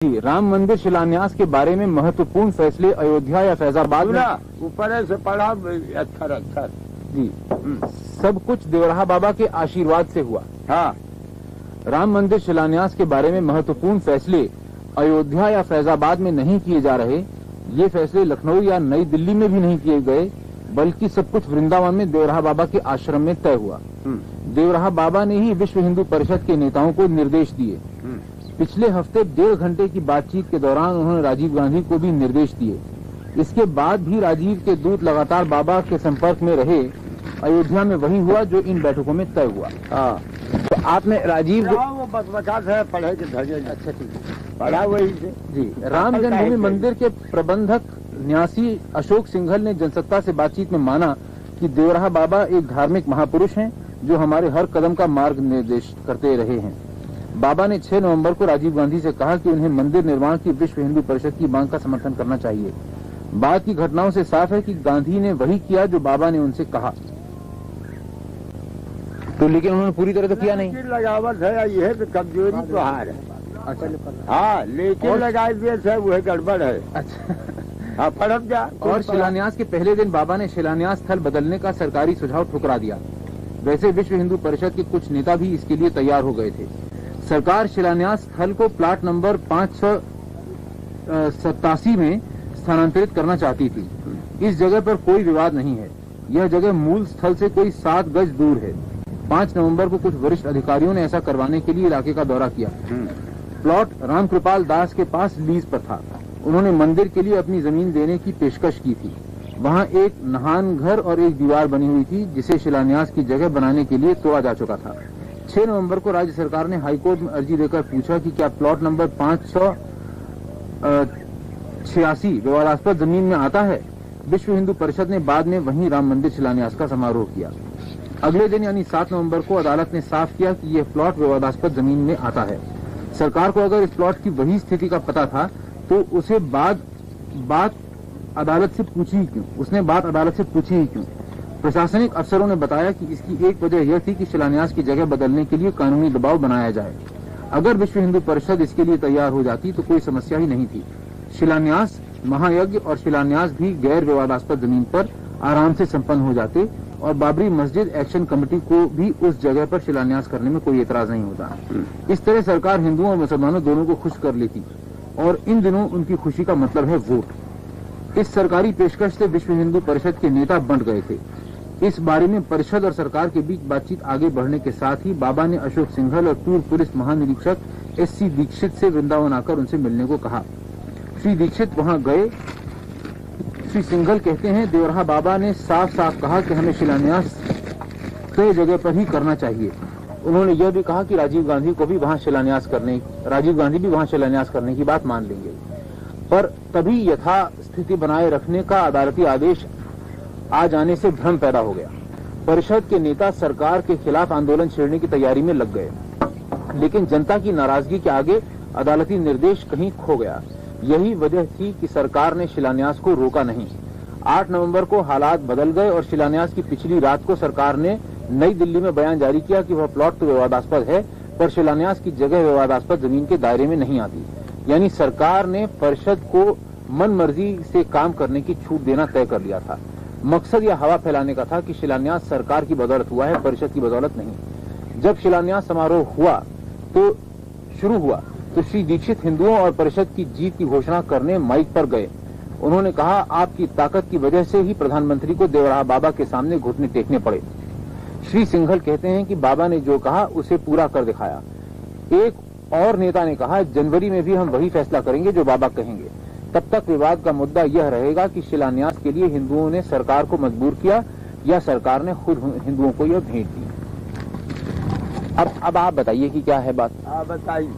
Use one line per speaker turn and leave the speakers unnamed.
जी, राम मंदिर शिलान्यास के बारे में महत्वपूर्ण फैसले अयोध्या या फैजाबाद में
ऊपर से पढ़ा अक्षर
जी सब कुछ देवराहा बाबा के आशीर्वाद से हुआ।
हाँ,
राम मंदिर शिलान्यास के बारे में महत्वपूर्ण फैसले अयोध्या या फैजाबाद में नहीं किए जा रहे। ये फैसले लखनऊ या नई दिल्ली में भी नहीं किए गए, बल्कि सब कुछ वृंदावन में देवराहा बाबा के आश्रम में तय हुआ। देवराहा बाबा ने ही विश्व हिंदू परिषद के नेताओं को निर्देश दिए। पिछले हफ्ते 1.5 घंटे की बातचीत के दौरान उन्होंने राजीव गांधी को भी निर्देश दिए। इसके बाद भी राजीव के दूत लगातार बाबा के संपर्क में रहे। अयोध्या में वही हुआ जो इन बैठकों में तय हुआ। तो आपने राजीव
वो बकबकात है पढ़े के धजे।
अच्छा, ठीक है,
पढ़ा वही से
जी। राम जन्मभूमि मंदिर के प्रबंधक न्यासी अशोक सिंघल ने जनसत्ता से बातचीत में माना कि देवराहा बाबा एक धार्मिक महापुरुष हैं जो हमारे हर कदम का मार्ग निर्देश करते रहे हैं। बाबा ने 6 नवंबर को राजीव गांधी से कहा कि उन्हें मंदिर निर्माण की विश्व हिंदू परिषद की मांग का समर्थन करना चाहिए। बाद की घटनाओं से साफ है कि गांधी ने वही किया जो बाबा ने उनसे कहा। तो लेकिन उन्होंने पूरी तरह तो किया नहीं।
लगावट है, यह तो कमजोरी तो हार है।
अच्छा,
हाँ, लेकिन लगाए दिए है वह गड़बड़ है।
अच्छा।
हाँ, पढ़ब जा।
और शिलान्यास के पहले दिन बाबा ने शिलान्यास स्थल बदलने का सरकारी सुझाव ठुकरा दिया। वैसे विश्व हिंदू परिषद के कुछ नेता भी इसके लिए तैयार हो गए थे। सरकार शिलान्यास स्थल को प्लाट नंबर 587 में स्थानांतरित करना चाहती थी। इस जगह पर कोई विवाद नहीं है। यह जगह मूल स्थल से कोई 7 गज दूर है। 5 नवंबर को कुछ वरिष्ठ अधिकारियों ने ऐसा करवाने के लिए इलाके का दौरा किया। प्लॉट रामकृपाल दास के पास लीज पर था। उन्होंने मंदिर के लिए अपनी जमीन देने की पेशकश की थी। वहाँ एक नहान घर और एक दीवार बनी हुई थी जिसे शिलान्यास की जगह बनाने के लिए तोड़ा जा चुका था। 6 नवंबर को राज्य सरकार ने हाईकोर्ट में अर्जी देकर पूछा कि क्या प्लॉट नंबर 586 विवादास्पद जमीन में आता है। विश्व हिंदू परिषद ने बाद में वहीं राम मंदिर शिलान्यास का समारोह किया। अगले दिन यानी 7 नवंबर को अदालत ने साफ किया कि यह प्लॉट विवादास्पद जमीन में आता है। सरकार को अगर इस प्लॉट की वही स्थिति का पता था तो उसे बात अदालत से पूछी ही क्यों। प्रशासनिक अफसरों ने बताया कि इसकी एक वजह यह थी कि शिलान्यास की जगह बदलने के लिए कानूनी दबाव बनाया जाए। अगर विश्व हिंदू परिषद इसके लिए तैयार हो जाती तो कोई समस्या ही नहीं थी। शिलान्यास, महायज्ञ और शिलान्यास भी गैर विवादास्पद जमीन पर आराम से संपन्न हो जाते और बाबरी मस्जिद एक्शन कमेटी को भी उस जगह पर शिलान्यास करने में कोई एतराज नहीं होता। इस तरह सरकार हिंदुओं और मुसलमानों दोनों को खुश कर लेती और इन दिनों उनकी खुशी का मतलब है वोट। इस सरकारी पेशकश से विश्व हिंदू परिषद के नेता बंट गए थे। इस बारे में परिषद और सरकार के बीच बातचीत आगे बढ़ने के साथ ही बाबा ने अशोक सिंघल और पूर्व पुलिस महानिरीक्षक SC दीक्षित से वृंदावन आकर उनसे मिलने को कहा। श्री दीक्षित वहां गए। श्री सिंघल कहते हैं, देवराहा बाबा ने साफ साफ कहा कि हमें शिलान्यास तय जगह पर ही करना चाहिए। उन्होंने यह भी कहा कि राजीव गांधी भी वहां शिलान्यास करने की बात मान लेंगे, पर तभी यथास्थिति बनाए रखने का अदालती आदेश आ जाने से भ्रम पैदा हो गया। परिषद के नेता सरकार के खिलाफ आंदोलन छेड़ने की तैयारी में लग गए, लेकिन जनता की नाराजगी के आगे अदालती निर्देश कहीं खो गया। यही वजह थी कि सरकार ने शिलान्यास को रोका नहीं। 8 नवंबर को हालात बदल गए और शिलान्यास की पिछली रात को सरकार ने नई दिल्ली में बयान जारी किया कि वह प्लॉट तो विवादास्पद है, पर शिलान्यास की जगह विवादास्पद जमीन के दायरे में नहीं आती। यानी सरकार ने परिषद को मन मर्जी से काम करने की छूट देना तय कर लिया था। मकसद यह हवा फैलाने का था कि शिलान्यास सरकार की बदौलत हुआ है, परिषद की बदौलत नहीं। जब शिलान्यास समारोह शुरू हुआ तो श्री दीक्षित हिंदुओं और परिषद की जीत की घोषणा करने माइक पर गए। उन्होंने कहा, आपकी ताकत की वजह से ही प्रधानमंत्री को देवराहा बाबा के सामने घुटने टेकने पड़े। श्री सिंघल कहते हैं कि बाबा ने जो कहा उसे पूरा कर दिखाया। एक और नेता ने कहा, जनवरी में भी हम वही फैसला करेंगे जो बाबा कहेंगे। तब तक विवाद का मुद्दा यह रहेगा कि शिलान्यास के लिए हिंदुओं ने सरकार को मजबूर किया या सरकार ने खुद हिंदुओं को यह भेंट दी। अब आप बताइए कि क्या है बात।
बताइए।